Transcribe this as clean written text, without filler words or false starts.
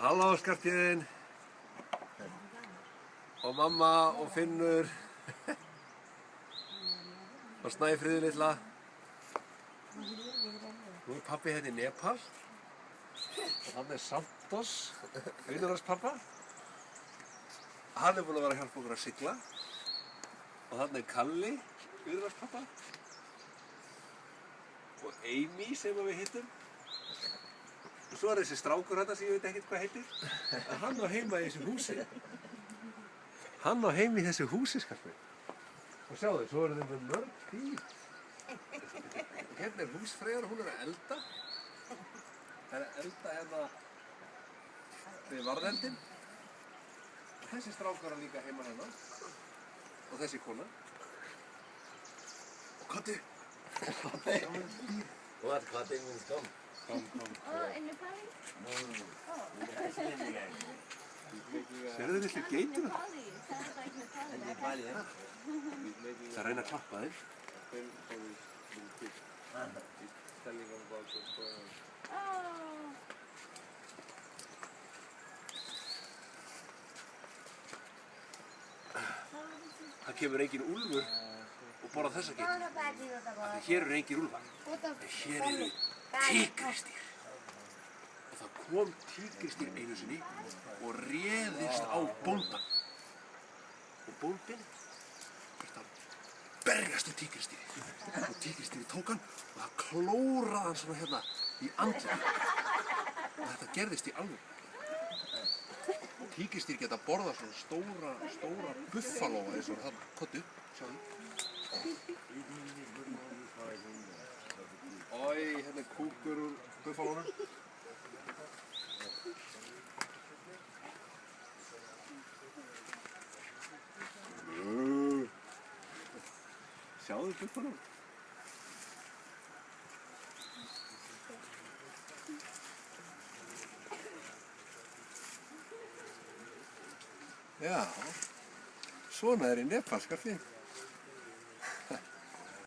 Halló Skarphéðinn og mamma og Finnur og Snæfríður litla. Nú er pabbi hérna í Nepal og hann Santos, vinur hans pabba. Hann búinn að vera að hjálpa okkur að sigla og þarna Kalli, vinur hans pabba og Amy sem við hittum. Og svo þessi strákur hérna sem ég veit ekkert hvað heitir. Hann á heima í þessu húsi. Hann á heima í þessu húsi, Skarphéðinn. Og sjáðu, svo þeim með mörg dýr. Hérna húsfreyja og hún að elda. Það að elda hérna við varðeldinn. Og þessi strákur líka heima hérna. Og þessi kona. Og Kati. What? Kati means come. Oh, in Nepali? Sérðu þið litlu geitur? Nepali. Sounds like Nepali. Nepali, huh? Það reyna að klappa þeim. Oh. Það kemur engin úlfur og borðar þessa geitur. Hér eru engin úlfar. Hér eru tígrisdýr. Og það kom tígrisdýr einu sinni og réðist á bóndann. Og bóndinn þurfti að berjast við tígrisdýrið. Og tígrisdýrið tók hann og það klóraði hann svona hérna í andlitið. Og þetta gerðist í alvöru. Tígrisdýr geta borðað svona stóra buffalóa eins og þarna. Kottu, sjáðu. Oj, hérna kúkur úr buffalónum. Sjáðu buffalón. Já, svona í Nepal, Skarphéðinn.